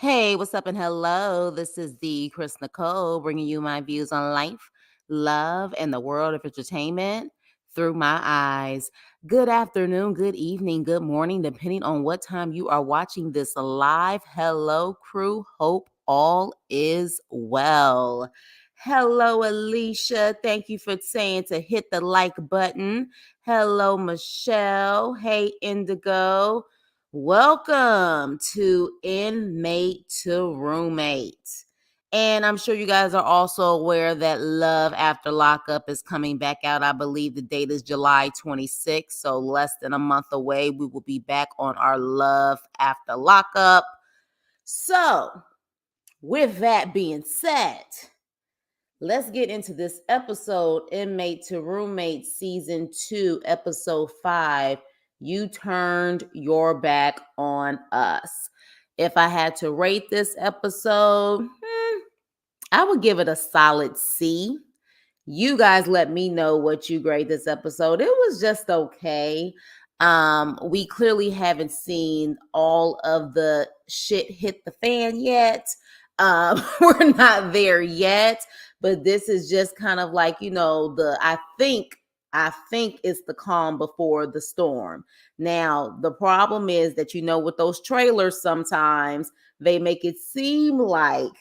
Hey, what's up and hello? This is the Chris Nicole bringing you my views on life, love, and the world of entertainment through my eyes. Good afternoon, good evening, good morning, depending on what time you are watching this live. Hello, crew. Hope all is well. Hello, Alicia. Thank you for saying to hit the like button. Hello, Michelle. Hey, Indigo. Welcome to Inmate to Roommate. And I'm sure you guys are also aware that Love After Lockup is coming back out. I believe the date is July 26th, so less than a month away. We will be back on our Love After Lockup. So, with that being said, let's get into this episode, Inmate to Roommate, Season 2, Episode 5. You turned your back on us. If I had to rate this episode, I would give it a solid C. You guys let me know what you grade this episode. It was just okay. We clearly haven't seen all of the shit hit the fan yet. We're not there yet, but this is just kind of like, I think it's the calm before the storm. Now, the problem is that, with those trailers, sometimes they make it seem like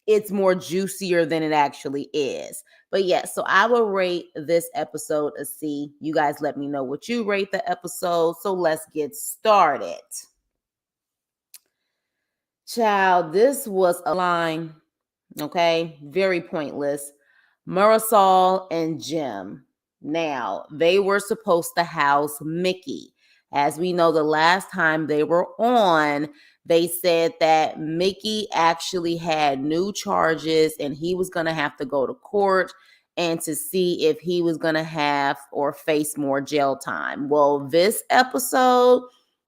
it's more juicier than it actually is. But yeah, so I will rate this episode a C. You guys let me know what you rate the episode. So let's get started. Child, this was a line, okay? Very pointless. Marisol and Jim. Now, they were supposed to house Mickey. As we know, the last time they were on, they said that Mickey actually had new charges and he was going to have to go to court and to see if he was going to have or face more jail time. Well, this episode,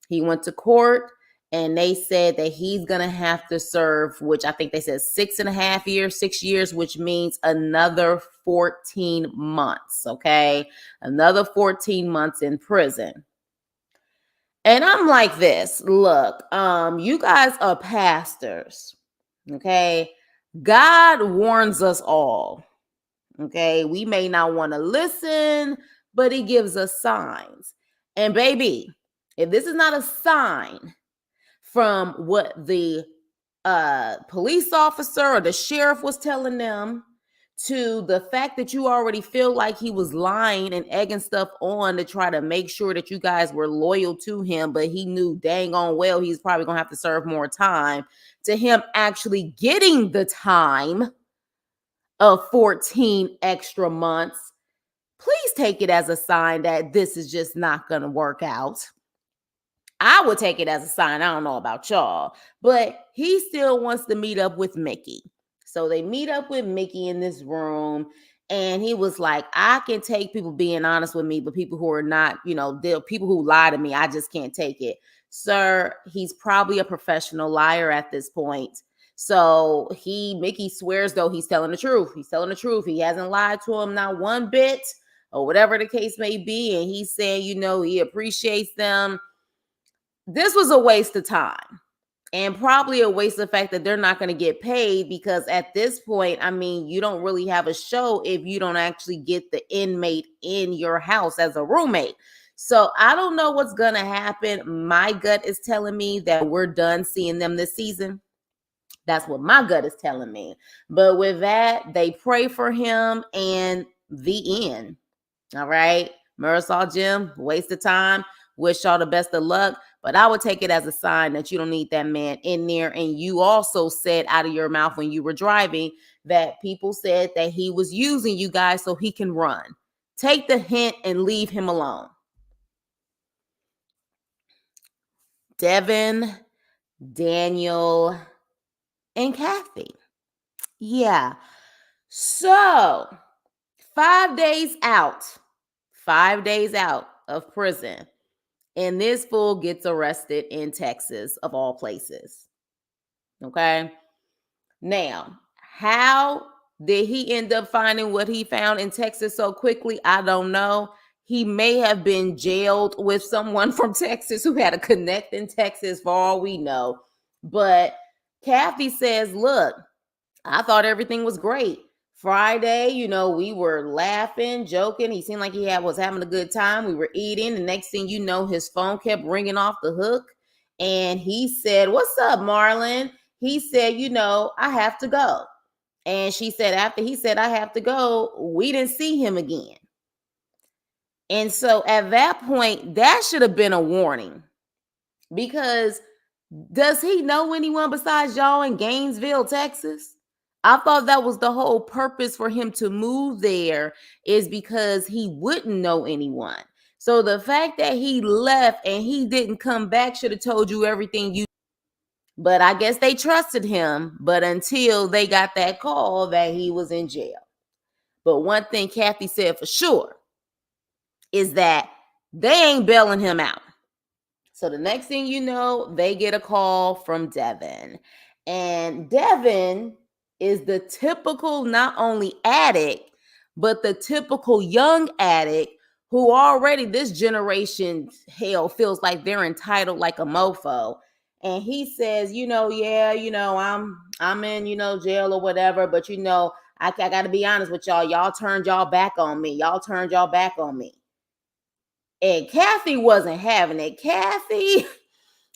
he went to court and they said that he's going to have to serve, which I think they said 6.5 years, 6 years, which means another 14 months, okay? Another 14 months in prison. And I'm like this, look, you guys are pastors, okay? God warns us all, okay? We may not want to listen, but he gives us signs. And baby, if this is not a sign from what the police officer or the sheriff was telling them to the fact that you already feel like he was lying and egging stuff on to try to make sure that you guys were loyal to him, but he knew dang on well he's probably going to have to serve more time, to him actually getting the time of 14 extra months, please take it as a sign that this is just not going to work out. I would take it as a sign. I don't know about y'all, but he still wants to meet up with Mickey. So they meet up with Mickey in this room, and he was like, I can take people being honest with me, but people who are not, people who lie to me, I just can't take it. Sir, he's probably a professional liar at this point. So Mickey swears though he's telling the truth. He's telling the truth. He hasn't lied to him not one bit or whatever the case may be. And he's saying, he appreciates them. This was a waste of time and probably a waste of the fact that they're not going to get paid, because at this point, I mean, you don't really have a show if you don't actually get the inmate in your house as a roommate. So I don't know what's going to happen. My gut is telling me that we're done seeing them this season. That's what my gut is telling me. But with that, they pray for him and the end. All right. Marisol, Jim, waste of time. Wish y'all the best of luck. But I would take it as a sign that you don't need that man in there. And you also said out of your mouth when you were driving that people said that he was using you guys so he can run. Take the hint and leave him alone. Devin, Daniel, and Kathy. Yeah. So 5 days out of prison. And this fool gets arrested in Texas, of all places. Okay. Now, how did he end up finding what he found in Texas so quickly? I don't know. He may have been jailed with someone from Texas who had a connect in Texas, for all we know. But Kathy says, look, I thought everything was great. Friday, we were laughing, joking. He seemed like was having a good time. We were eating. The next thing you know, his phone kept ringing off the hook. And he said, what's up, Marlon? He said, I have to go. And she said, after he said, I have to go, we didn't see him again. And so at that point, that should have been a warning, because does he know anyone besides y'all in Gainesville, Texas? I thought that was the whole purpose for him to move there, is because he wouldn't know anyone. So the fact that he left and he didn't come back should have told you everything you. But I guess they trusted him, but until they got that call that he was in jail. But one thing Kathy said for sure is that they ain't bailing him out. So the next thing you know, they get a call from Devin. And Devin is the typical, not only addict, but the typical young addict who already this generation, hell, feels like they're entitled like a mofo. And he says, I'm in, jail or whatever, but I got to be honest with y'all. Y'all turned y'all back on me. And Kathy wasn't having it. Kathy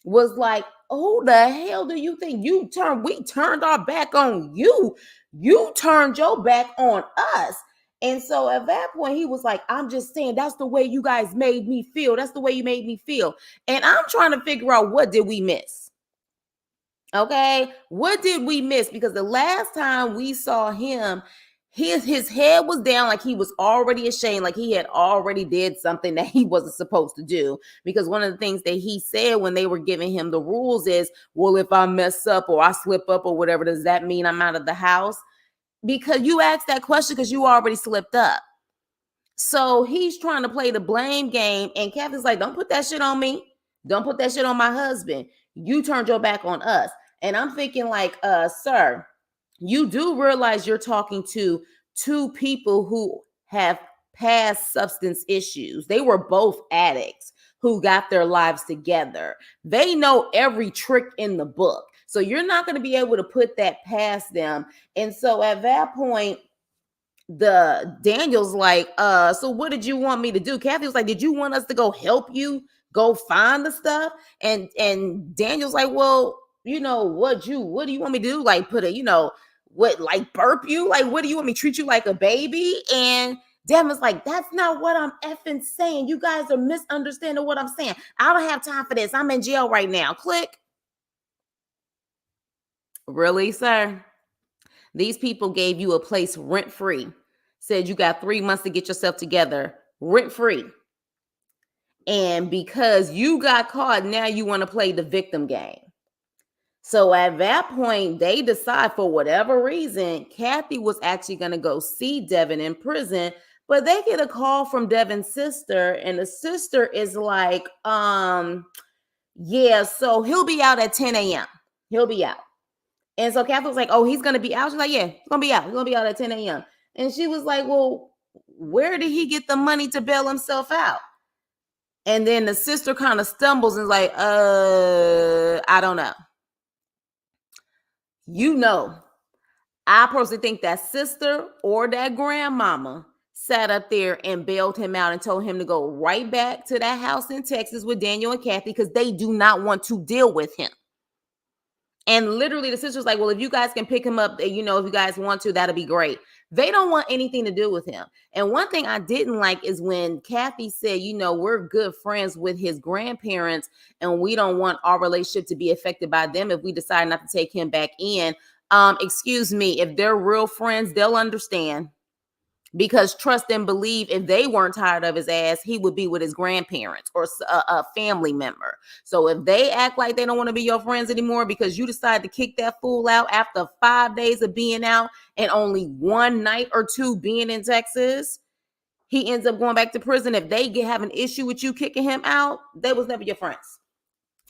was like, who the hell do you think we turned our back on you? You turned your back on us. And so at that point, he was like, I'm just saying, that's the way you guys made me feel. That's the way you made me feel. And I'm trying to figure out, what did we miss? Okay, what did we miss? Because the last time we saw him, his head was down, like he was already ashamed, like he had already did something that he wasn't supposed to do. Because one of the things that he said when they were giving him the rules is, well, if I mess up or I slip up or whatever, does that mean I'm out of the house? Because you asked that question because you already slipped up. So he's trying to play the blame game, and Kathy's like, don't put that shit on me. Don't put that shit on my husband. You turned your back on us. And I'm thinking like, sir, you do realize you're talking to two people who have past substance issues. They were both addicts who got their lives together. They know every trick in the book. So you're not going to be able to put that past them. And so at that point, the Daniel's like, so what did you want me to do? Kathy was like, did you want us to go help you go find the stuff? And Daniel's like, well, what do you want me to do? Like put a, what, like burp you? Like, what do you want me to treat you like a baby? And Devin's like, that's not what I'm effing saying. You guys are misunderstanding what I'm saying. I don't have time for this. I'm in jail right now. Click. Really, sir? These people gave you a place rent-free. Said you got 3 months to get yourself together, rent-free. And because you got caught, now you want to play the victim game. So at that point, they decide, for whatever reason, Kathy was actually going to go see Devin in prison, but they get a call from Devin's sister, and the sister is like, yeah, so he'll be out at 10 a.m. He'll be out. And so Kathy was like, oh, he's going to be out? She's like, yeah, he's going to be out. He's going to be out at 10 a.m. And she was like, well, where did he get the money to bail himself out? And then the sister kind of stumbles and is like, I don't know. I personally think that sister or that grandmama sat up there and bailed him out and told him to go right back to that house in Texas with Daniel and Kathy, because they do not want to deal with him. And literally the sister's like, well, if you guys can pick him up, if you guys want to, that'll be great. They don't want anything to do with him. And one thing I didn't like is when Kathy said, we're good friends with his grandparents and we don't want our relationship to be affected by them if we decide not to take him back in. Excuse me, if they're real friends, they'll understand. Because trust and believe, if they weren't tired of his ass, he would be with his grandparents or a family member. So if they act like they don't want to be your friends anymore because you decide to kick that fool out after 5 days of being out and only one night or two being in Texas, he ends up going back to prison. If they have an issue with you kicking him out, they was never your friends.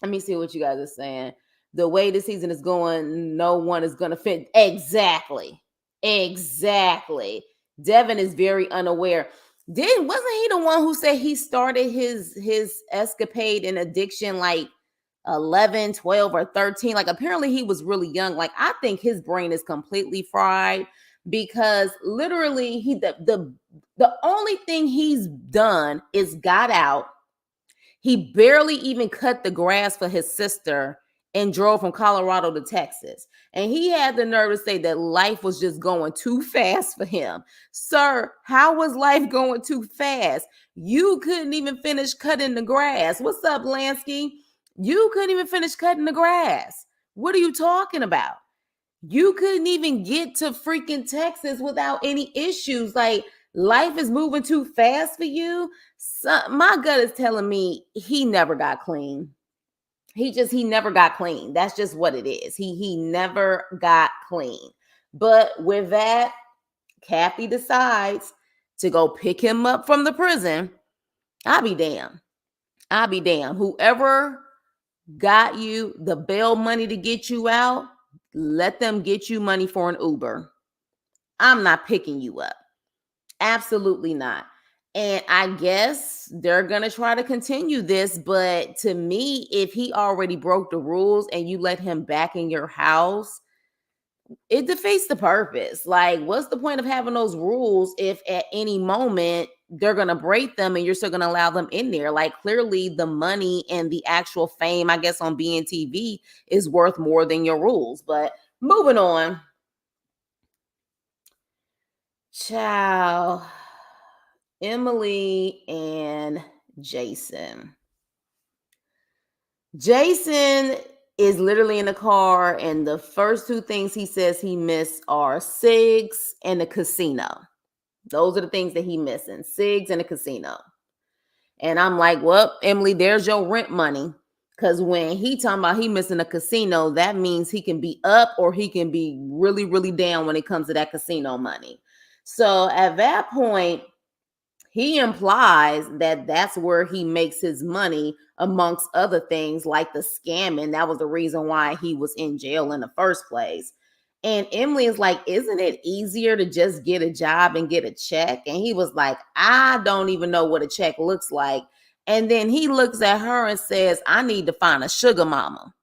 Let me see what you guys are saying. The way the season is going, no one is going to fit. Exactly. Devin is very unaware. Wasn't he the one who said he started his escapade and addiction like 11, 12, or 13. Like apparently he was really young. Like I think his brain is completely fried because literally the only thing he's done is got out. He barely even cut the grass for his sister and drove from Colorado to Texas. And he had the nerve to say that life was just going too fast for him. Sir, how was life going too fast? You couldn't even finish cutting the grass. What's up, Lansky? You couldn't even finish cutting the grass. What are you talking about? You couldn't even get to freaking Texas without any issues. Like, life is moving too fast for you. So, my gut is telling me he never got clean. He never got clean. That's just what it is. He never got clean. But with that, Kathy decides to go pick him up from the prison. I'll be damned. I'll be damned. Whoever got you the bail money to get you out, let them get you money for an Uber. I'm not picking you up. Absolutely not. And I guess they're going to try to continue this. But to me, if he already broke the rules and you let him back in your house, it defeats the purpose. Like, what's the point of having those rules if at any moment they're going to break them and you're still going to allow them in there? Like, clearly the money and the actual fame, I guess, on being TV is worth more than your rules. But moving on. Ciao. Emily and Jason. Jason is literally in the car, and the first two things he says he missed are cigs and the casino. Those are the things that he missing, cigs and a casino. And I'm like, well, Emily, there's your rent money. Because when he talking about he missing a casino, that means he can be up or he can be really, really down when it comes to that casino money. So at that point, he implies that that's where he makes his money, amongst other things like the scamming. That was the reason why he was in jail in the first place. And Emily is like, isn't it easier to just get a job and get a check? And he was like, I don't even know what a check looks like. And then he looks at her and says, I need to find a sugar mama.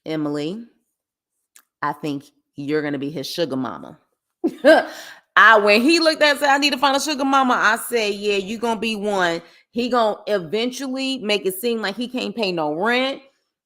Emily, I think you're going to be his sugar mama. When he looked at and said, I need to find a sugar mama, I said, yeah, you're going to be one. He going to eventually make it seem like he can't pay no rent.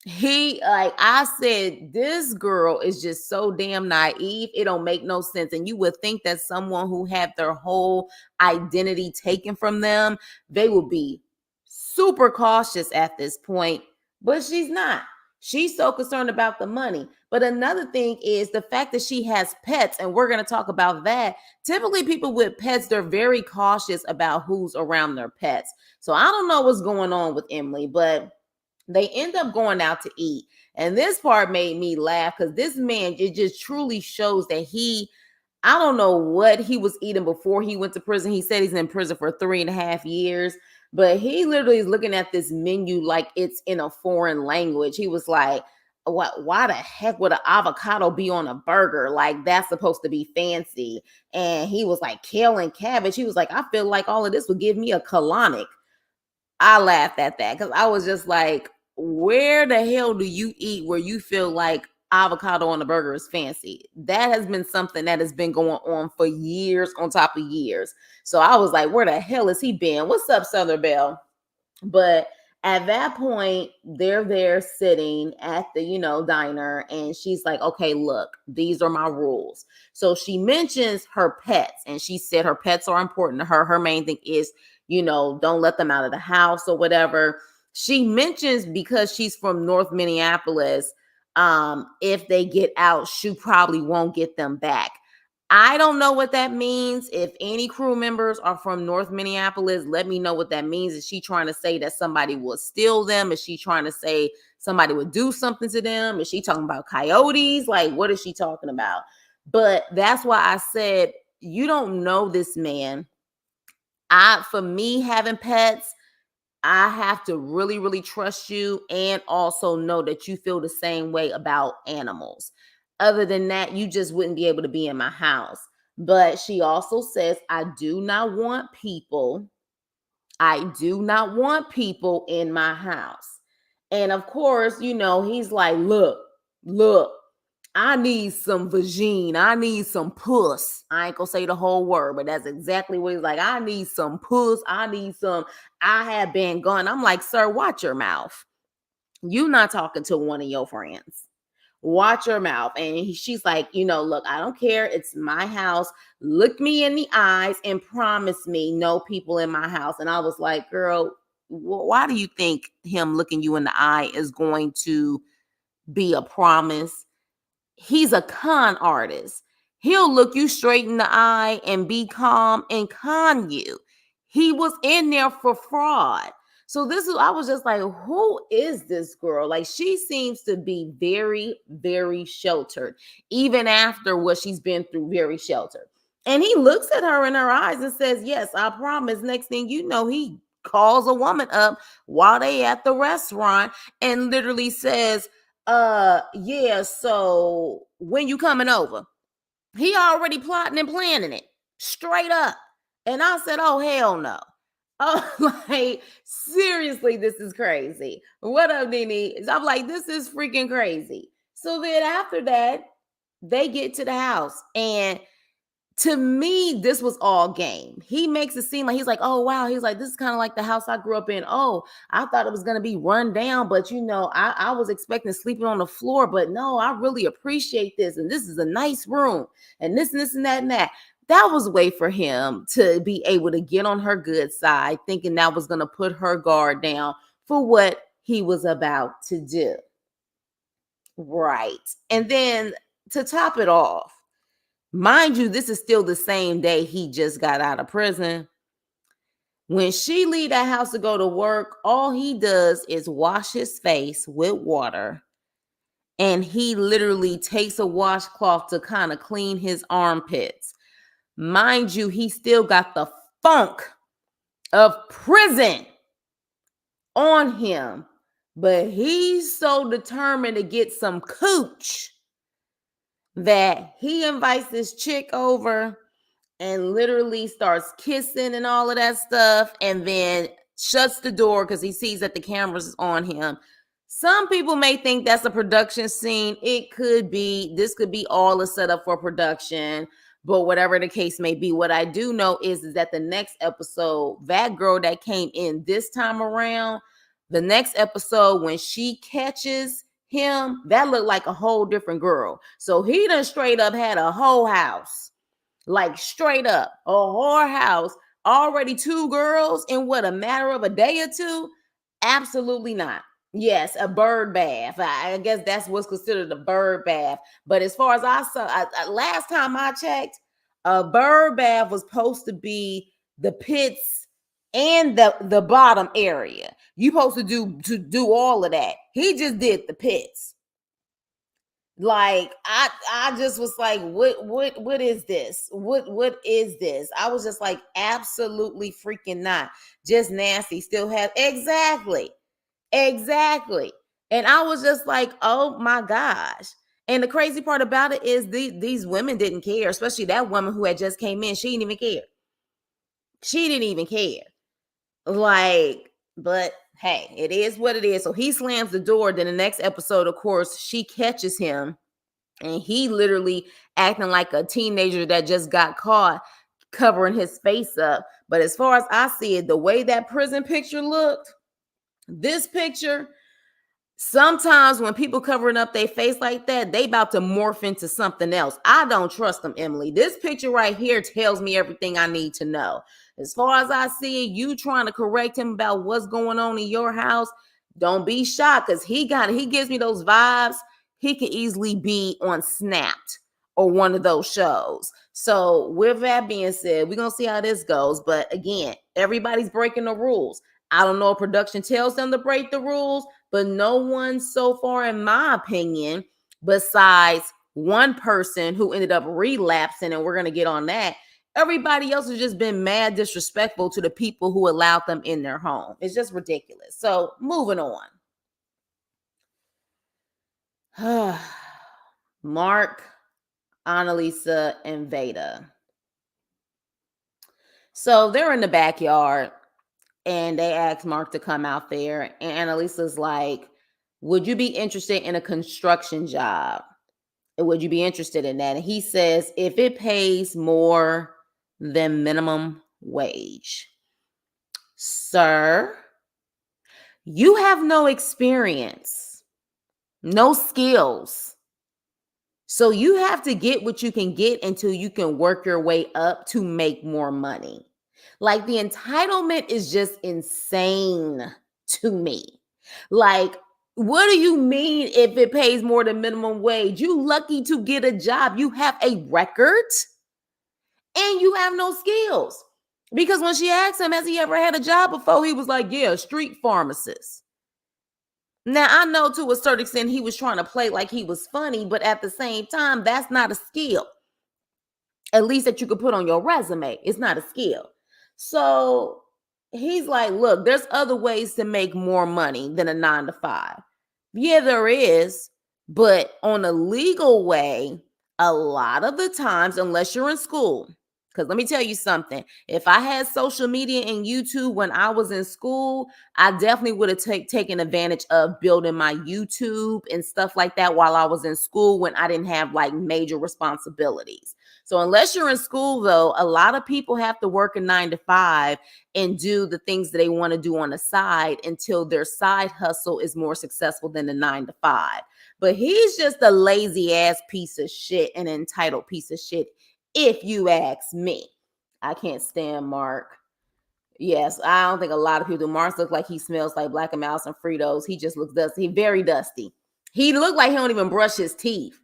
I said, this girl is just so damn naive. It don't make no sense. And you would think that someone who had their whole identity taken from them, they would be super cautious at this point, but she's not. She's so concerned about the money. But another thing is the fact that she has pets, and we're going to talk about that. Typically, people with pets, they're very cautious about who's around their pets. So I don't know what's going on with Emily, but they end up going out to eat. And this part made me laugh because this man, it just truly shows that I don't know what he was eating before he went to prison. He said he's in prison for 3.5 years. But he literally is looking at this menu like it's in a foreign language. He was like, why the heck would an avocado be on a burger? Like, that's supposed to be fancy. And he was like, kale and cabbage. He was like, I feel like all of this would give me a colonic. I laughed at that because I was just like, where the hell do you eat where you feel like avocado on a burger is fancy? That has been something that has been going on for years on top of years. So I was like, where the hell has he been? What's up, Southern Belle? But at that point, they're there sitting at the, diner, and she's like, okay, look, these are my rules. So she mentions her pets, and she said her pets are important to her. Her main thing is, don't let them out of the house or whatever. She mentions because she's from North Minneapolis, if they get out, she probably won't get them back. I don't know what that means. If any crew members are from North Minneapolis, let me know what that means. Is she trying to say that somebody will steal them? Is she trying to say somebody would do something to them? Is she talking about coyotes? Like, what is she talking about? But that's why I said, you don't know this man. For me, having pets, I have to really, really trust you and also know that you feel the same way about animals. Other than that, you just wouldn't be able to be in my house. But she also says, I do not want people in my house. And of course, he's like, look, I need some vagine. I need some puss. I ain't gonna say the whole word, but that's exactly what he's like. I need some puss. I need some. I have been gone. I'm like, sir, watch your mouth. You not talking to one of your friends. Watch your mouth. And she's like, look, I don't care. It's my house. Look me in the eyes and promise me no people in my house. And I was like, girl, why do you think him looking you in the eye is going to be a promise? He's a con artist. He'll look you straight in the eye and be calm and con you. He was in there for fraud. So I was just like, who is this girl? Like, she seems to be very, very sheltered, even after what she's been through, very sheltered. And he looks at her in her eyes and says, yes, I promise. Next thing you know, he calls a woman up while they at the restaurant and literally says, yeah, so when you coming over? He already plotting and planning it straight up. And I said, oh, hell no. Oh, like, seriously, this is crazy. What up, Nene? I'm like, this is freaking crazy. So then after that, they get to the house, and to me, this was all game. He makes it seem like he's like, oh, wow. He's like, this is kind of like the house I grew up in. Oh, I thought it was going to be run down, but I was expecting sleeping on the floor, but no, I really appreciate this. And this is a nice room and this and this and that and that. That was a way for him to be able to get on her good side, thinking that was going to put her guard down for what he was about to do. Right. And then to top it off, mind you, this is still the same day he just got out of prison. When she leave that house to go to work, all he does is wash his face with water. And he literally takes a washcloth to kind of clean his armpits. Mind you, he still got the funk of prison on him. But he's so determined to get some cooch that he invites this chick over and literally starts kissing and all of that stuff, and then shuts the door because he sees that the cameras is on him. Some people may think that's a production scene. It could be. This could be all a setup for production, but whatever the case may be, what I do know is that the next episode, that girl that came in this time around, the next episode when she catches him, that looked like a whole different girl. So he done straight up had a whole house. Like, straight up, a whorehouse, already 2 girls in what, a matter of a day or two? Absolutely not. Yes, a bird bath. I guess that's what's considered a bird bath. But as far as I saw, last time I checked, a bird bath was supposed to be the pits and the bottom area. You supposed to do all of that. He just did the pits. Like, I just was like, what is this? What is this? I was just like, absolutely freaking not. Just nasty. Still have exactly. And I was just like, oh my gosh. And the crazy part about it is these women didn't care, especially that woman who had just came in. She didn't even care. She didn't even care. Like, but hey, it is what it is. So he slams the door. Then the next episode, of course, she catches him. And he literally acting like a teenager that just got caught, covering his face up. But as far as I see it, the way that prison picture looked, this picture, sometimes when people covering up their face like that, they about to morph into something else. I don't trust them, Emily. This picture right here tells me everything I need to know. As far as I see it, you trying to correct him about what's going on in your house, don't be shocked, because he gives me those vibes. He could easily be on Snapped or one of those shows. So with that being said, we're going to see how this goes. But again, everybody's breaking the rules. I don't know if production tells them to break the rules, but no one so far, in my opinion, besides one person who ended up relapsing, and we're going to get on that, everybody else has just been mad disrespectful to the people who allowed them in their home. It's just ridiculous. So moving on. Mark, Annalisa, and Veda. So they're in the backyard, and they ask Mark to come out there. And Annalisa's like, would you be interested in a construction job? Would you be interested in that? And he says, if it pays more than minimum wage. Sir, you have no experience, no skills. So you have to get what you can get until you can work your way up to make more money. Like, the entitlement is just insane to me. Like, what do you mean if it pays more than minimum wage? You lucky to get a job. You have a record and you have no skills. Because when she asked him, has he ever had a job before? He was like, yeah, street pharmacist. Now, I know to a certain extent he was trying to play like he was funny, but at the same time, that's not a skill. At least that you could put on your resume. It's not a skill. So he's like, look, there's other ways to make more money than a 9 to 5. Yeah, there is. But on a legal way, a lot of the times, unless you're in school, because let me tell you something. If I had social media and YouTube when I was in school, I definitely would have taken advantage of building my YouTube and stuff like that while I was in school when I didn't have like major responsibilities. So unless you're in school, though, a lot of people have to work a 9 to 5 and do the things that they want to do on the side until their side hustle is more successful than the 9 to 5. But he's just a lazy ass piece of shit, an entitled piece of shit, if you ask me. I can't stand Mark. Yes, I don't think a lot of people do. Mark looks like he smells like Black and Mouse and Fritos. He just looks dusty. He's very dusty. He looked like he don't even brush his teeth.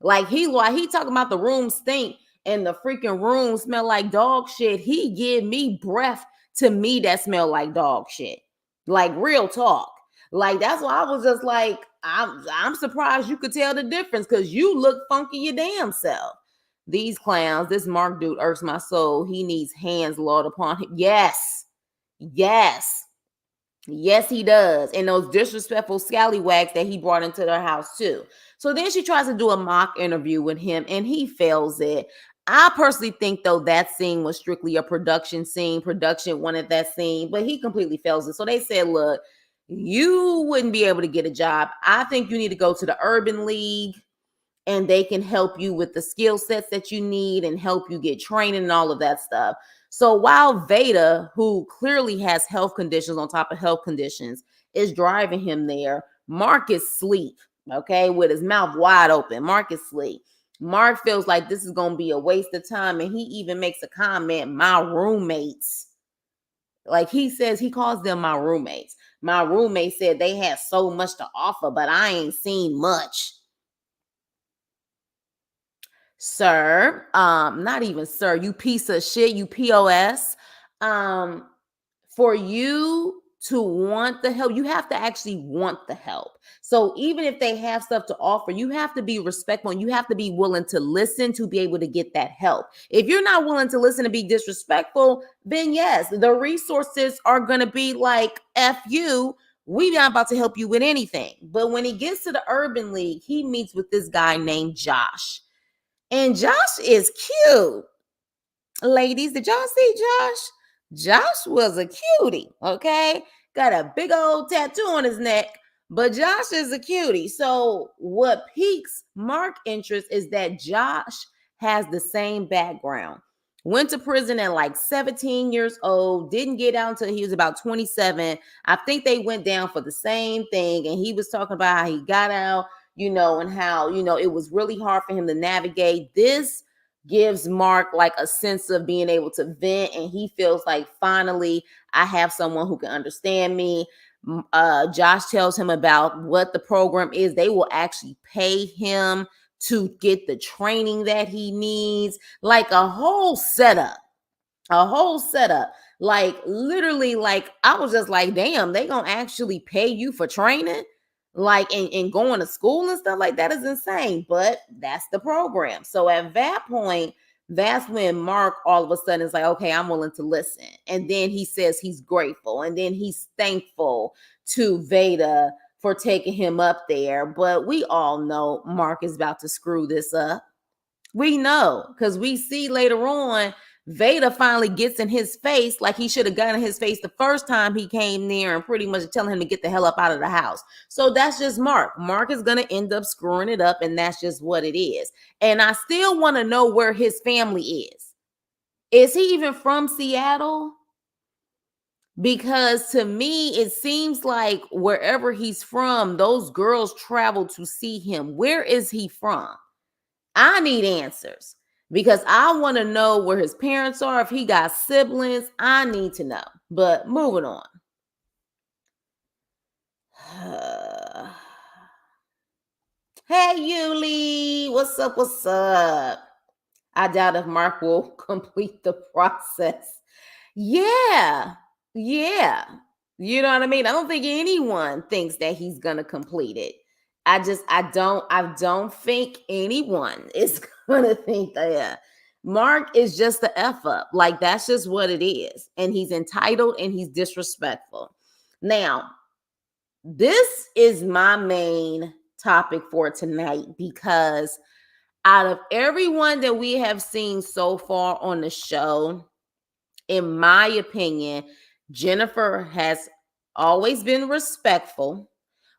Like he talking about the room stink and the freaking room smell like dog shit. He give me breath to me that smell like dog shit. Like, real talk. Like, that's why I was just like, I'm surprised you could tell the difference, because you look funky your damn self. These clowns, this Mark dude irks my soul. He needs hands, Lord, upon him. Yes. Yes. Yes, he does. And those disrespectful scallywags that he brought into their house too. So then she tries to do a mock interview with him and he fails it. I personally think, though, that scene was strictly a production scene. Production wanted that scene, but he completely fails it. So they said, look, you wouldn't be able to get a job. I think you need to go to the Urban League and they can help you with the skill sets that you need and help you get training and all of that stuff. So while Veda, who clearly has health conditions on top of health conditions, is driving him there, Mark is asleep, okay, with his mouth wide open. Mark is asleep. Mark feels like this is going to be a waste of time, and he even makes a comment, my roommates. Like, he says, he calls them my roommates. My roommate said they had so much to offer, but I ain't seen much. Sir, not even sir, you piece of shit, you POS. For you to want the help, you have to actually want the help. So even if they have stuff to offer, you have to be respectful and you have to be willing to listen to be able to get that help. If you're not willing to listen and be disrespectful, then yes, the resources are going to be like, F you, we not about to help you with anything. But when he gets to the Urban League, he meets with this guy named Josh. And Josh is cute. Ladies, did y'all see Josh? Josh was a cutie, okay? Got a big old tattoo on his neck, but Josh is a cutie. So what piques Mark's interest is that Josh has the same background. Went to prison at like 17 years old, didn't get out until he was about 27. I think they went down for the same thing, and he was talking about how he got out, and how, it was really hard for him to navigate. This gives Mark like a sense of being able to vent, and he feels like, finally, I have someone who can understand me. Josh tells him about what the program is. They will actually pay him to get the training that he needs, like a whole setup. Like, literally, like, I was just like, damn, they gonna actually pay you for training, like, and going to school and stuff like that is insane. But that's the program. So at that point, that's when Mark all of a sudden is like, okay, I'm willing to listen. And then he says he's grateful, and then he's thankful to Veda for taking him up there. But we all know Mark is about to screw this up. We know, because we see later on Veda finally gets in his face like he should have gotten in his face the first time he came near and pretty much telling him to get the hell up out of the house. So that's just Mark. Mark is going to end up screwing it up, and that's just what it is. And I still want to know where his family is. Is he even from Seattle? Because to me, it seems like wherever he's from, those girls travel to see him. Where is he from? I need answers because I want to know where his parents are. If he got siblings, I need to know. But moving on. Hey, Yuli. What's up? What's up? I doubt if Mark will complete the process. Yeah. You know what I mean? I don't think anyone thinks that he's going to complete it. I don't think anyone is going to think that Mark is just the F up. Like, that's just what it is. And he's entitled and he's disrespectful. Now, this is my main topic for tonight because out of everyone that we have seen so far on the show, in my opinion, Jennifer has always been respectful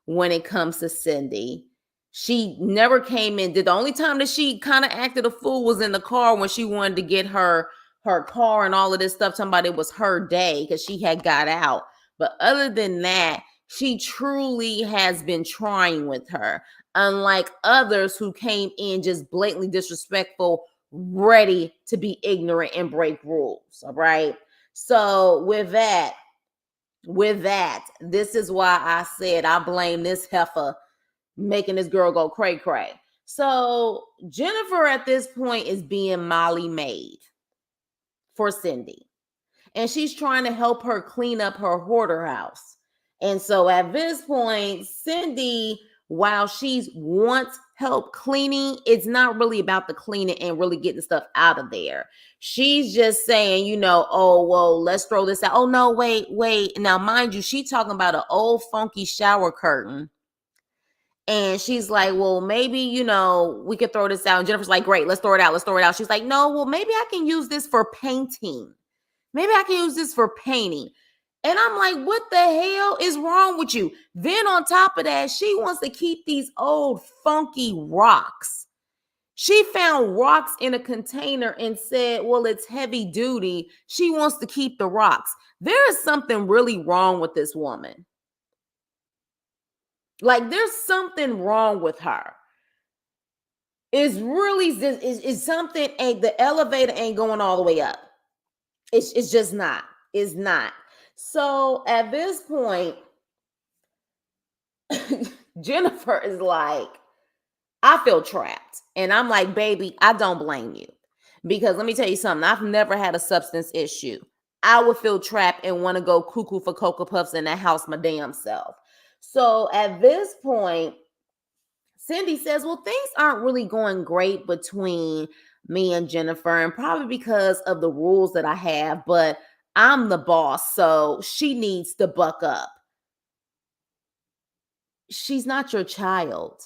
when it comes to Cindy. She never came in. The only time that she kind of acted a fool was in the car when she wanted to get her car and all of this stuff. Somebody, it was her day because she had got out. But other than that, she truly has been trying with her. Unlike others who came in just blatantly disrespectful, ready to be ignorant and break rules. All right. So with that, this is why I said I blame this heifer making this girl go cray cray. So Jennifer at this point is being Molly Maid for Cindy. And she's trying to help her clean up her hoarder house. And so at this point, Cindy, while she wants help cleaning, it's not really about the cleaning and really getting stuff out of there. She's just saying, oh, well, let's throw this out. Oh, no, wait. Now, mind you, she's talking about an old funky shower curtain. And she's like, well, maybe, we could throw this out. And Jennifer's like, great, let's throw it out. She's like, no, well, maybe I can use this for painting. And I'm like, what the hell is wrong with you? Then on top of that, she wants to keep these old funky rocks. She found rocks in a container and said, well, it's heavy duty. She wants to keep the rocks. There is something really wrong with this woman. Like, there's something wrong with her. It's really, it's something, the elevator ain't going all the way up. It's just not. It's not. So at this point, Jennifer is like, I feel trapped. And I'm like, baby, I don't blame you. Because let me tell you something. I've never had a substance issue. I would feel trapped and want to go cuckoo for Cocoa Puffs in that house my damn self. So at this point, Cindy says, well, things aren't really going great between me and Jennifer, and probably because of the rules that I have, but I'm the boss, so she needs to buck up. She's not your child.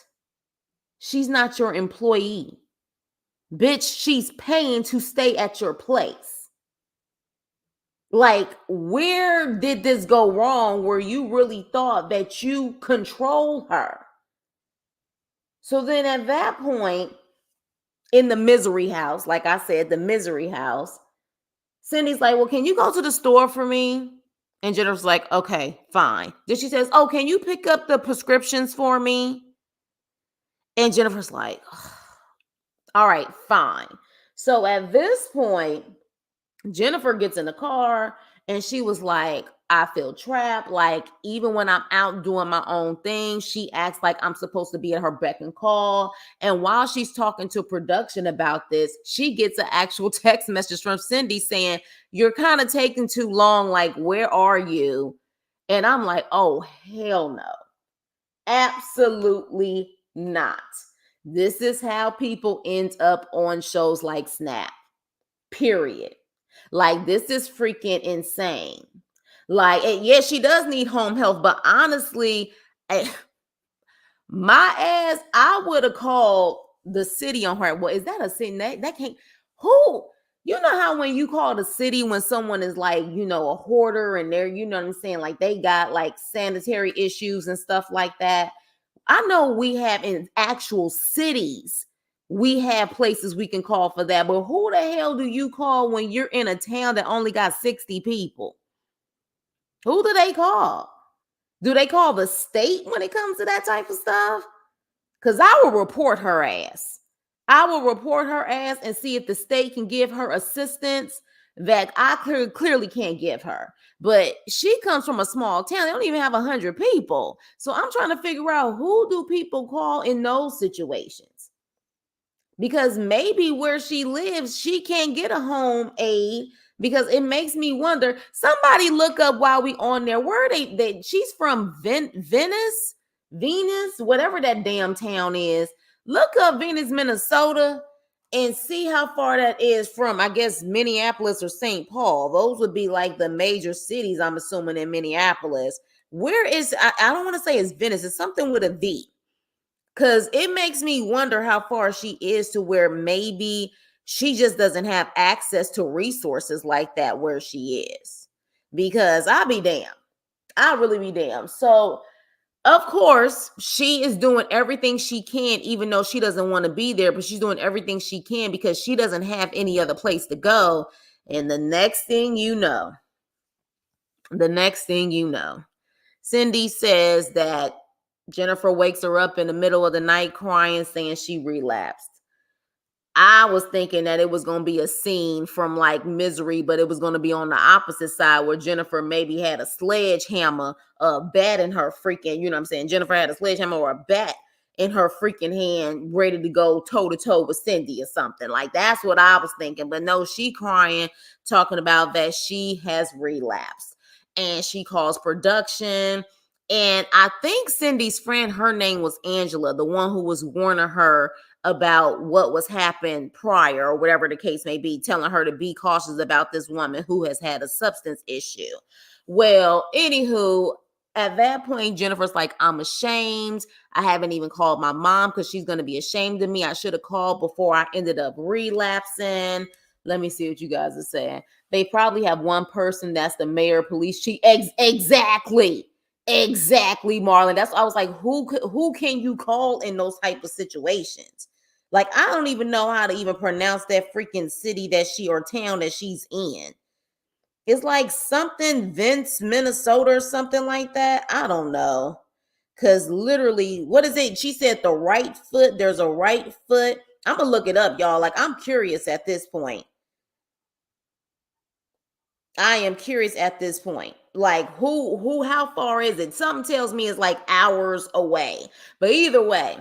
She's not your employee. Bitch, she's paying to stay at your place. Like, where did this go wrong where you really thought that you control her? So then at that point, in the misery house, like I said, the misery house, Cindy's like, well, can you go to the store for me? And Jennifer's like, okay, fine. Then she says, oh, can you pick up the prescriptions for me? And Jennifer's like, oh, all right, fine. So at this point, Jennifer gets in the car and she was like, I feel trapped. Like, even when I'm out doing my own thing, she acts like I'm supposed to be at her beck and call. And while she's talking to production about this, she gets an actual text message from Cindy saying, you're kind of taking too long. Like, where are you? And I'm like, oh, hell no. Absolutely not. This is how people end up on shows like Snap. Period. Like, this is freaking insane. Like, yes, she does need home health, but honestly, my ass, I would have called the city on her. Well, is that a city? That can't. Who? You know how when you call the city when someone is like, a hoarder and they're, you know what I'm saying, like they got like sanitary issues and stuff like that. I know we have in actual cities, we have places we can call for that. But who the hell do you call when you're in a town that only got 60 people? Who do they call? Do they call the state when it comes to that type of stuff? Because I will report her ass. I will report her ass and see if the state can give her assistance that I clearly can't give her. But she comes from a small town. They don't even have 100 people. So I'm trying to figure out, who do people call in those situations? Because maybe where she lives, she can't get a home aid, because it makes me wonder. Somebody look up while we on there. Where she's from Venus, whatever that damn town is. Look up Venus, Minnesota, and see how far that is from, I guess, Minneapolis or St. Paul. Those would be like the major cities, I'm assuming, in Minneapolis. Where is, I don't want to say it's Venice. It's something with a V. Because it makes me wonder how far she is to where maybe she just doesn't have access to resources like that where she is. Because I'll be damned. I'll really be damned. So, of course, she is doing everything she can, even though she doesn't want to be there, but she's doing everything she can because she doesn't have any other place to go. And the next thing you know, Cindy says that Jennifer wakes her up in the middle of the night crying, saying she relapsed. I was thinking that it was going to be a scene from like Misery, but it was going to be on the opposite side where Jennifer maybe had a sledgehammer, a bat in her freaking, you know what I'm saying? Jennifer had a sledgehammer or a bat in her freaking hand, ready to go toe to toe with Cindy or something. Like, that's what I was thinking. But no, she crying, talking about that she has relapsed. And she calls production. And I think Cindy's friend, her name was Angela, the one who was warning her about what was happened prior, or whatever the case may be, telling her to be cautious about this woman who has had a substance issue. Well, anywho, at that point, Jennifer's like, I'm ashamed. I haven't even called my mom because she's going to be ashamed of me. I should have called before I ended up relapsing. Let me see what you guys are saying. They probably have one person that's the mayor, police chief. Exactly, Marlon. That's why I was like, who can you call in those type of situations? Like, I don't even know how to even pronounce that freaking city that she, or town that she's in. It's like something Vince, Minnesota, or something like that. I don't know. Because literally, what is it? She said the right foot. There's a right foot. I'm going to look it up, y'all. Like, I'm curious at this point. I am curious at this point. Like, how far is it? Something tells me it's like hours away. But either way,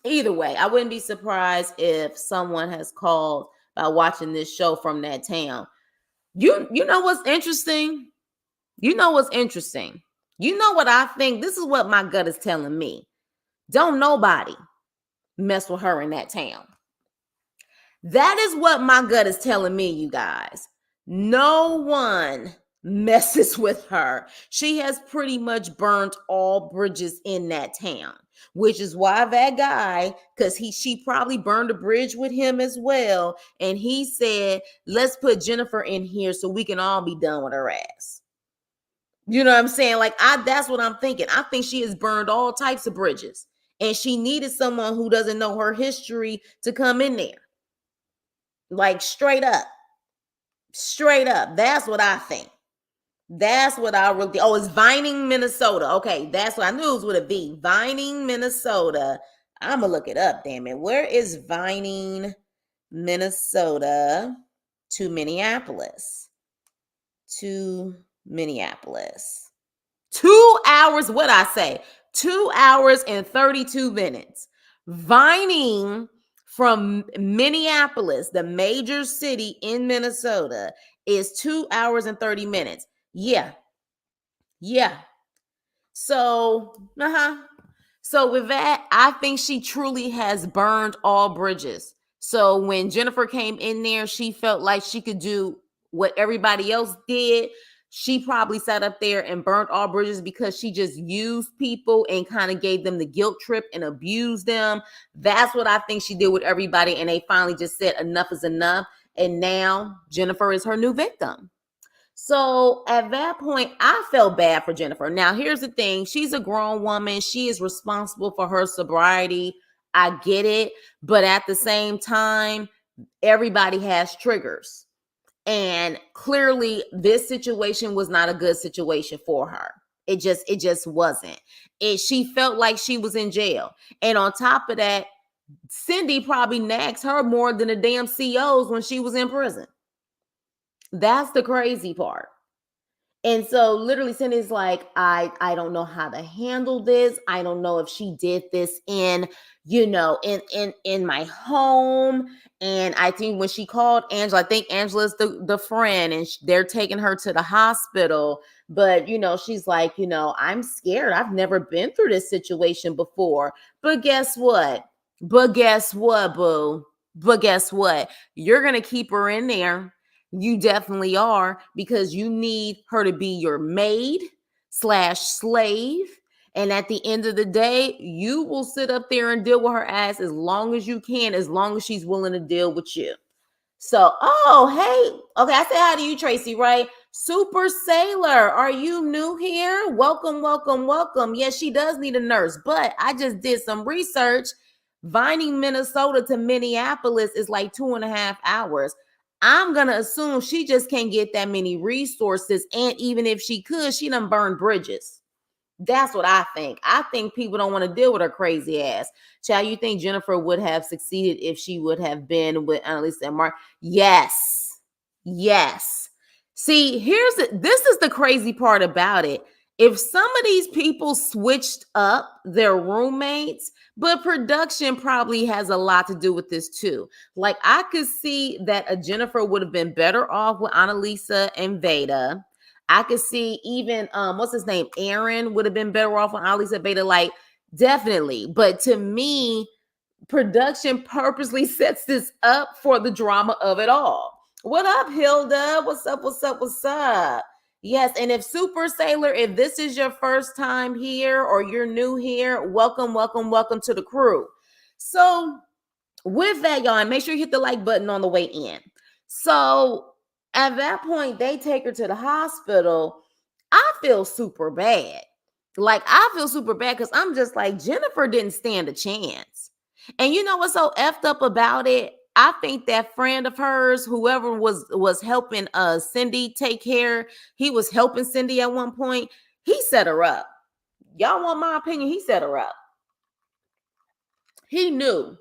I wouldn't be surprised if someone has called by watching this show from that town. You know what's interesting? You know what I think? This is what my gut is telling me. Don't nobody mess with her in that town. That is what my gut is telling me, you guys. No one messes with her. She has pretty much burnt all bridges in that town, which is why that guy, because she probably burned a bridge with him as well. And he said, let's put Jennifer in here so we can all be done with her ass. You know what I'm saying? Like, that's what I'm thinking. I think she has burned all types of bridges, and she needed someone who doesn't know her history to come in there. Like, straight up. That's what I think. That's what I really, it's Vining, Minnesota. Okay, that's what I knew it was with a V. Vining, Minnesota. I'm going to look it up, damn it. Where is Vining, Minnesota to Minneapolis? 2 hours, what'd I say? 2 hours and 32 minutes. Vining from Minneapolis, the major city in Minnesota, is 2 hours and 30 minutes. Yeah. So, So with that, I think she truly has burned all bridges. So when Jennifer came in there, she felt like she could do what everybody else did. She probably sat up there and burnt all bridges because she just used people and kind of gave them the guilt trip and abused them. That's what I think she did with everybody. And they finally just said enough is enough. And now Jennifer is her new victim. So at that point, I felt bad for Jennifer. Now, here's the thing. She's a grown woman. She is responsible for her sobriety. I get it. But at the same time, everybody has triggers. And clearly, this situation was not a good situation for her. It just wasn't. She felt like she was in jail. And on top of that, Cindy probably nagged her more than the damn COs when she was in prison. That's the crazy part. And so literally Cindy's like, I don't know how to handle this. I don't know if she did this in my home. And I think when she called Angela, I think Angela's the friend, and they're taking her to the hospital. But, she's like, I'm scared. I've never been through this situation before. But guess what? Boo? But guess what? You're going to keep her in there. You definitely are, because you need her to be your maid/slave. And at the end of the day, you will sit up there and deal with her ass as long as you can, as long as she's willing to deal with you. So, hey, okay, I said hi to you, Tracy, right? Super Sailor, are you new here? Welcome, welcome, welcome. Yes, she does need a nurse, but I just did some research. Vining, Minnesota to Minneapolis is like 2.5 hours. I'm going to assume she just can't get that many resources. And even if she could, she done burned bridges. That's what I think. I think people don't want to deal with her crazy ass. Child, you think Jennifer would have succeeded if she would have been with Annalisa and Mark? Yes. See, this is the crazy part about it. If some of these people switched up their roommates, but production probably has a lot to do with this too. Like, I could see that a Jennifer would have been better off with Annalisa and Veda. I could see even, what's his name? Aaron would have been better off with Annalisa and Veda. Like, definitely. But to me, production purposely sets this up for the drama of it all. What up, Hilda? What's up? Yes, and if Super Sailor, if this is your first time here or you're new here, welcome to the crew. So with that, y'all, and make sure you hit the like button on the way in. So at that point, they take her to the hospital. I feel super bad. Because I'm just like, Jennifer didn't stand a chance. And you know what's so effed up about it? I think that friend of hers, whoever was helping Cindy take care, he was helping Cindy at one point. He set her up. Y'all want my opinion? He set her up. He knew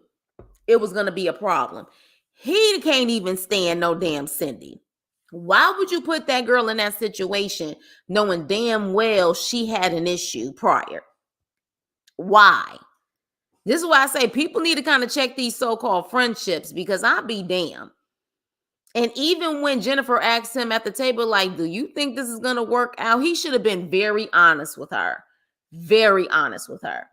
it was going to be a problem. He can't even stand no damn Cindy. Why would you put that girl in that situation knowing damn well she had an issue prior? Why? This is why I say people need to kind of check these so-called friendships, because I'll be damned. And even when Jennifer asked him at the table, like, do you think this is going to work out? He should have been very honest with her. Very honest with her.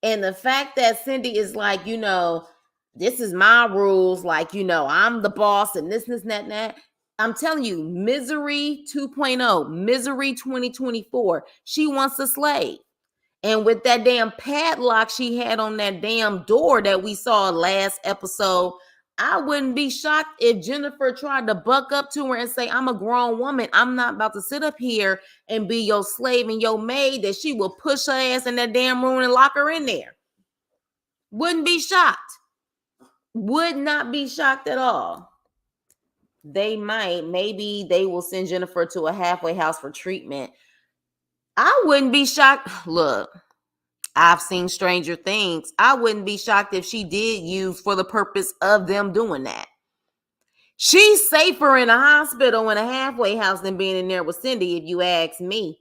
And the fact that Cindy is like, this is my rules. Like, I'm the boss and this, that. I'm telling you, Misery 2.0, Misery 2024. She wants a slave. And with that damn padlock she had on that damn door that we saw last episode, I wouldn't be shocked if Jennifer tried to buck up to her and say, I'm a grown woman. I'm not about to sit up here and be your slave and your maid, that she will push her ass in that damn room and lock her in there. Wouldn't be shocked. Would not be shocked at all. Maybe they will send Jennifer to a halfway house for treatment. I wouldn't be shocked. Look, I've seen stranger things. I wouldn't be shocked if she did use for the purpose of them doing that. She's safer in a hospital in a halfway house than being in there with Cindy, if you ask me.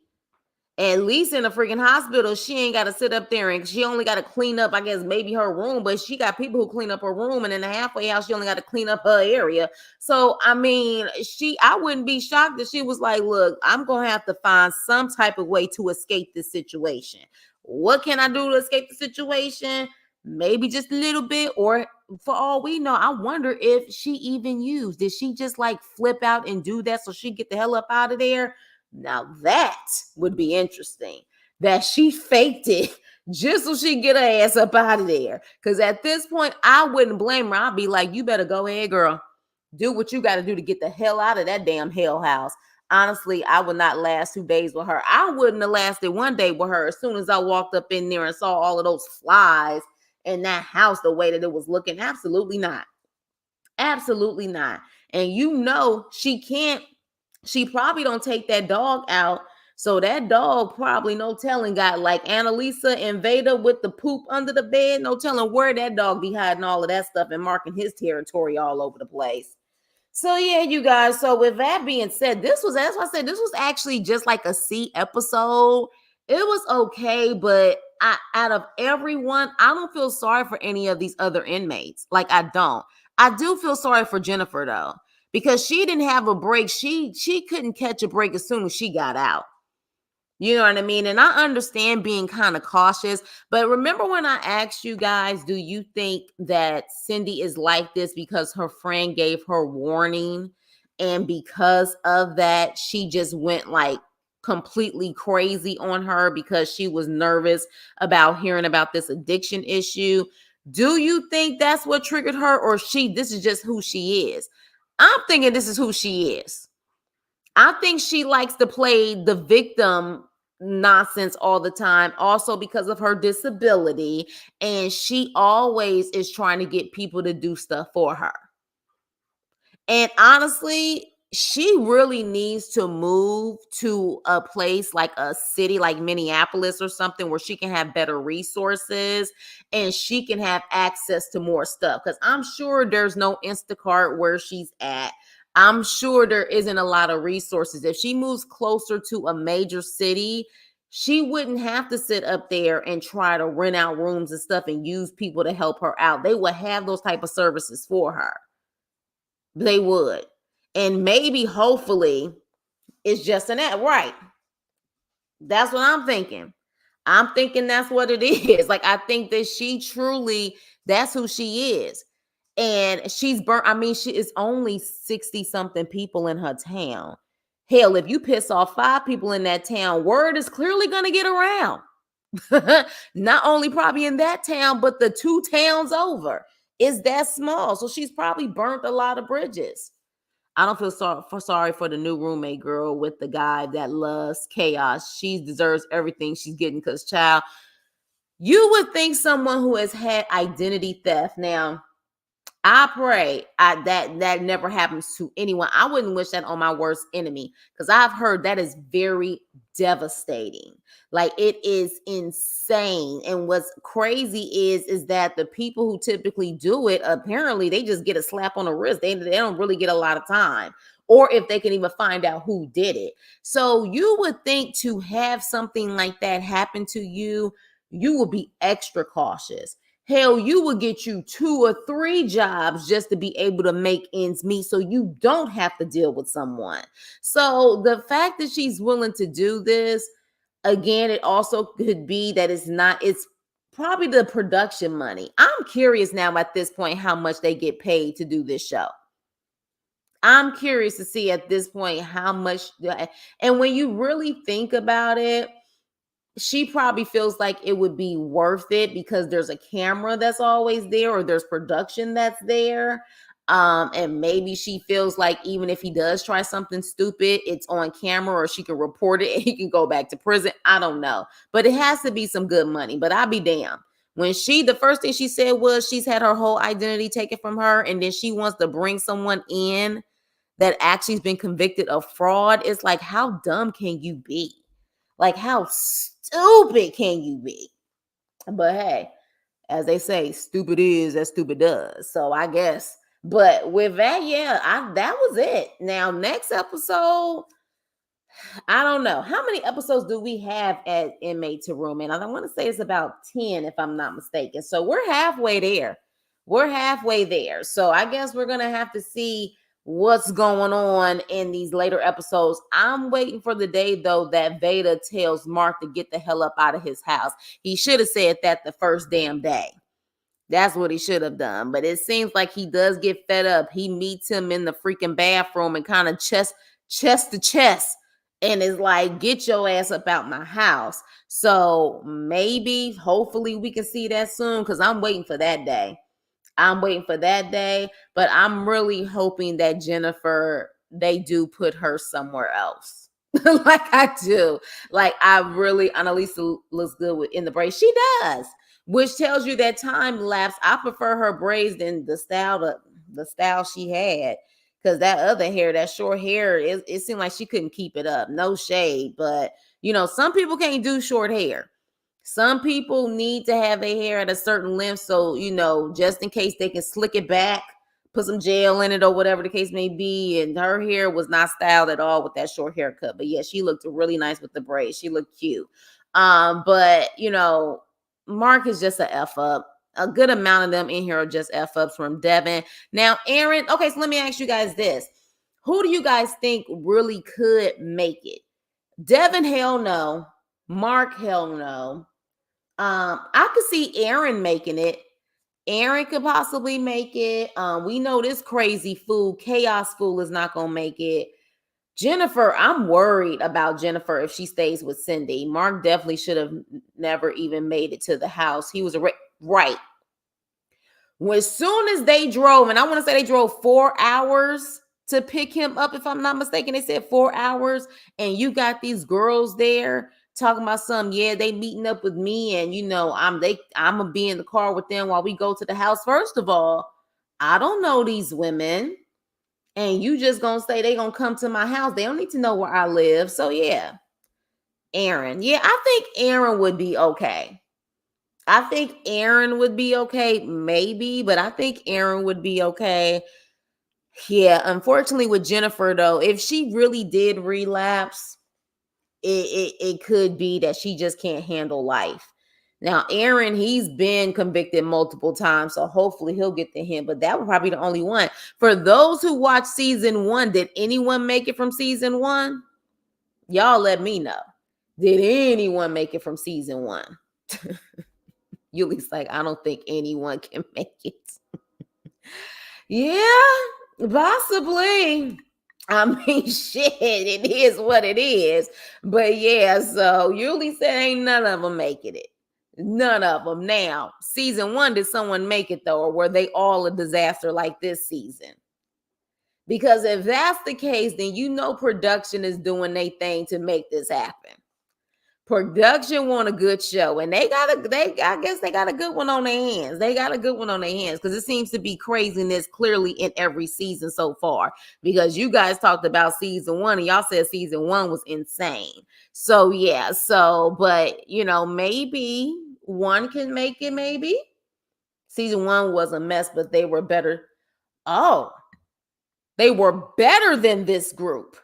At least in a freaking hospital, she ain't got to sit up there and she only got to clean up, I guess, maybe her room, but she got people who clean up her room. And in the halfway house, she only got to clean up her area. So, I mean, I wouldn't be shocked if she was like, look, I'm going to have to find some type of way to escape this situation. What can I do to escape the situation? Maybe just a little bit, or for all we know, I wonder if she even used. Did she just like flip out and do that so she get the hell up out of there? Now that would be interesting, that she faked it just so she get her ass up out of there. Because at this point, I wouldn't blame her. I'd be like, you better go ahead, girl. Do what you got to do to get the hell out of that damn hell house. Honestly, I would not last 2 days with her. I wouldn't have lasted 1 day with her. As soon as I walked up in there and saw all of those flies in that house, the way that it was looking, absolutely not. Absolutely not. And she probably don't take that dog out. So that dog probably, no telling, got like Annalisa and Veda with the poop under the bed. No telling where that dog be hiding all of that stuff and marking his territory all over the place. So yeah, you guys. So with that being said, that's why I said this was actually just like a C episode. It was okay, but out of everyone, I don't feel sorry for any of these other inmates. Like I don't. I do feel sorry for Jennifer though, because she didn't have a break. She couldn't catch a break as soon as she got out. You know what I mean? And I understand being kind of cautious, but remember when I asked you guys, do you think that Cindy is like this because her friend gave her warning? And because of that, she just went like completely crazy on her because she was nervous about hearing about this addiction issue. Do you think that's what triggered her, or this is just who she is? I'm thinking this is who she is. I think she likes to play the victim nonsense all the time, also because of her disability. And she always is trying to get people to do stuff for her. And honestly, she really needs to move to a place like a city like Minneapolis or something where she can have better resources and she can have access to more stuff. Because I'm sure there's no Instacart where she's at. I'm sure there isn't a lot of resources. If she moves closer to a major city, she wouldn't have to sit up there and try to rent out rooms and stuff and use people to help her out. They would have those type of services for her. They would. And maybe, hopefully, it's just an act. Right. That's what I'm thinking. I'm thinking that's what it is. Like, I think that she truly, that's who she is. And she's burnt. I mean, she is only 60 something people in her town. Hell, if you piss off 5 people in that town, word is clearly going to get around. Not only probably in that town, but the 2 towns over. Is that small. So she's probably burnt a lot of bridges. I don't feel sorry for the new roommate girl with the guy that loves chaos. She deserves everything she's getting because, child, you would think someone who has had identity theft. Now, I pray that never happens to anyone. I wouldn't wish that on my worst enemy because I've heard that is very devastating. Like, it is insane. And what's crazy is that the people who typically do it, apparently they just get a slap on the wrist. They don't really get a lot of time, or if they can even find out who did it. So you would think to have something like that happen to you, you will be extra cautious. Hell, you will get you 2 or 3 jobs just to be able to make ends meet so you don't have to deal with someone. So the fact that she's willing to do this, again, it also could be that it's probably the production money. I'm curious now at this point how much they get paid to do this show. I'm curious to see at this point how much, and when you really think about it, she probably feels like it would be worth it because there's a camera that's always there, or there's production that's there. And maybe she feels like even if he does try something stupid, it's on camera, or she can report it and he can go back to prison. I don't know, but it has to be some good money. But I'll be damned. When the first thing she said was she's had her whole identity taken from her, and then she wants to bring someone in that actually has been convicted of fraud. It's like, how dumb can you be? Like, how stupid can you be? But hey, as they say, stupid is as stupid does. So I guess, but with that, yeah, that was it. Now, next episode, I don't know. How many episodes do we have at Inmate to Room? And I want to say it's about 10, if I'm not mistaken. So we're halfway there. So I guess we're going to have to see what's going on in these later episodes. I'm waiting for the day, though, that Veda tells Mark to get the hell up out of his house. He should have said that the first damn day. That's what he should have done. But it seems like he does get fed up. He meets him in the freaking bathroom and kind of chest to chest and is like, get your ass up out my house. So maybe, hopefully we can see that soon because I'm waiting for that day. I'm waiting for that day, but I'm really hoping that Jennifer, they do put her somewhere else. Like I do. Like I really, Annalisa looks good in the braids. She does, which tells you that time lapse. I prefer her braids than the style she had. Because that other hair, that short hair, it seemed like she couldn't keep it up. No shade, but some people can't do short hair. Some people need to have their hair at a certain length, so just in case they can slick it back, put some gel in it or whatever the case may be. And her hair was not styled at all with that short haircut. But yeah, she looked really nice with the braids. She looked cute. But Mark is just a F up. A good amount of them in here are just F ups from Devin. Now, Aaron, okay, so let me ask you guys this. Who do you guys think really could make it? Devin, hell no. Mark, hell no. I could see Aaron making it. Aaron could possibly make it. We know this crazy fool, chaos fool, is not gonna make it. Jennifer, I'm worried about Jennifer if she stays with Cindy. Mark definitely should have never even made it to the house. He was right. As soon as they drove, and I want to say they drove 4 hours to pick him up, if I'm not mistaken. They said 4 hours, and you got these girls there talking about they meeting up with me, and I'm gonna be in the car with them while we go to the house. First of all, I don't know these women, and you just gonna say they gonna come to my house. They don't need to know where I live. So yeah, Aaron. Yeah, I think Aaron would be okay. Maybe, but I think Aaron would be okay. Yeah, unfortunately with Jennifer though, if she really did relapse, it could be that she just can't handle life. Now, Aaron, he's been convicted multiple times, so hopefully he'll get the hint, but that would probably be the only one. For those who watched season 1, did anyone make it from season 1? Y'all let me know. Did anyone make it from season 1? Yuli's like, I don't think anyone can make it. Yeah, possibly. I mean, shit, it is what it is. But yeah, so Yuli said ain't none of them making it. None of them. Now, season 1, did someone make it though? Or were they all a disaster like this season? Because if that's the case, then production is doing their thing to make this happen. Production want a good show, and I guess they got a good one on their hands. Because it seems to be craziness clearly in every season so far. Because you guys talked about season 1, and y'all said season 1 was insane. So yeah, but maybe one can make it. Maybe season 1 was a mess, but they were better. Oh, they were better than this group.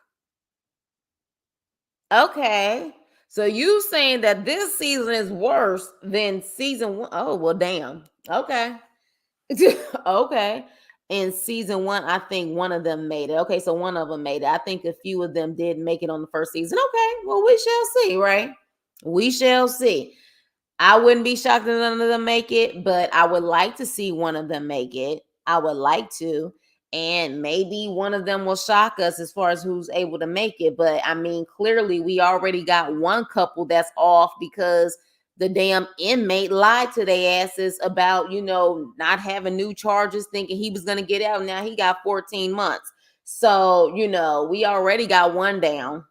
Okay. So you saying that this season is worse than season 1? Oh, well, damn. Okay. Okay. In season 1, I think one of them made it. Okay, so one of them made it. I think a few of them did make it on the first season. Okay, well, we shall see, right? We shall see. I wouldn't be shocked if none of them make it, but I would like to see one of them make it. I would like to. And maybe one of them will shock us as far as who's able to make it. But I mean, clearly we already got one couple that's off because the damn inmate lied to their asses about, not having new charges, thinking he was going to get out. Now he got 14 months. So, we already got one down.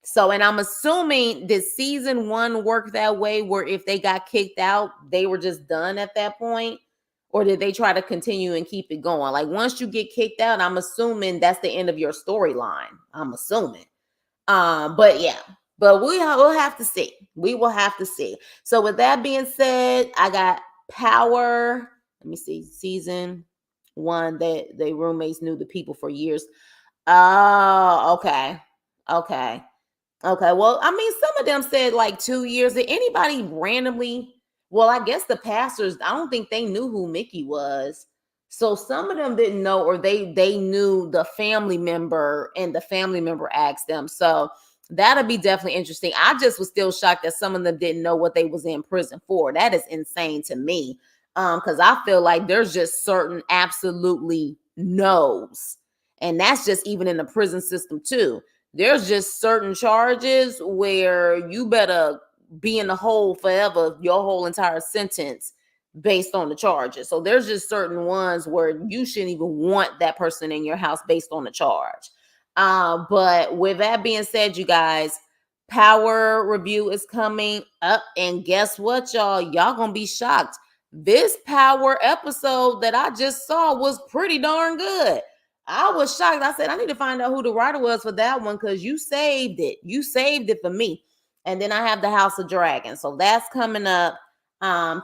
So, and I'm assuming did season 1 work that way where if they got kicked out, they were just done at that point? Or did they try to continue and keep it going? Like once you get kicked out, I'm assuming that's the end of your storyline. I'm assuming. But yeah, but we'll have to see. We will have to see. So with that being said, I got Power. Let me see. Season 1, that they roommates knew the people for years. Oh, okay. Okay. Well, I mean, some of them said like 2 years. Did anybody randomly? Well, I guess the pastors, I don't think they knew who Mickey was. So some of them didn't know, or they knew the family member, and the family member asked them. So that'll be definitely interesting. I just was still shocked that some of them didn't know what they was in prison for. That is insane to me. Because I feel like there's just certain absolutely no's. And that's just even in the prison system too. There's just certain charges where you better be in the hole forever, your whole entire sentence, based on the charges. So there's just certain ones where you shouldn't even want that person in your house based on the charge. But with that being said, you guys, Power review is coming up, and guess what, y'all? Y'all gonna be shocked. This Power episode that I just saw was pretty darn good. I was shocked. I said, I need to find out who the writer was for that one because you saved it. You saved it for me. And then I have the House of Dragons. So that's coming up.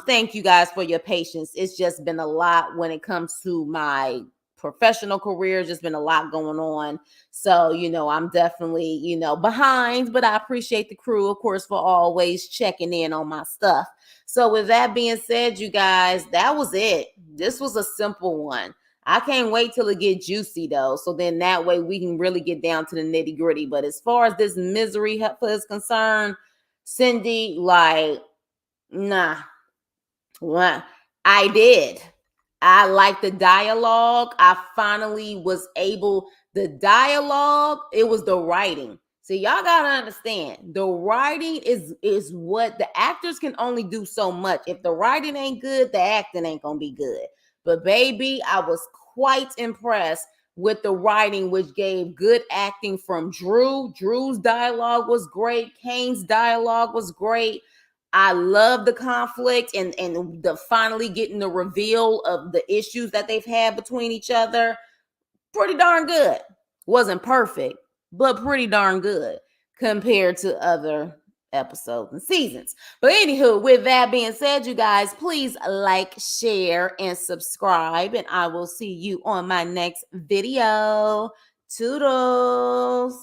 Thank you guys for your patience. It's just been a lot when it comes to my professional career. Just been a lot going on. So, I'm definitely, behind, but I appreciate the crew, of course, for always checking in on my stuff. So with that being said, you guys, that was it. This was a simple one. I can't wait till it get juicy though. So then that way we can really get down to the nitty gritty. But as far as this misery heifer is concerned, Cindy, like, nah. What I did. I like the dialogue. I finally was able, the dialogue, it was the writing. See, y'all gotta understand, the writing is what the actors can only do so much. If the writing ain't good, the acting ain't gonna be good. But baby, I was quite impressed with the writing, which gave good acting from Drew. Drew's dialogue was great. Kane's dialogue was great. I love the conflict and the finally getting the reveal of the issues that they've had between each other. Pretty darn good. Wasn't perfect, but pretty darn good compared to other episodes and seasons. But anywho, with that being said, you guys, please like, share, and subscribe. And I will see you on my next video. Toodles.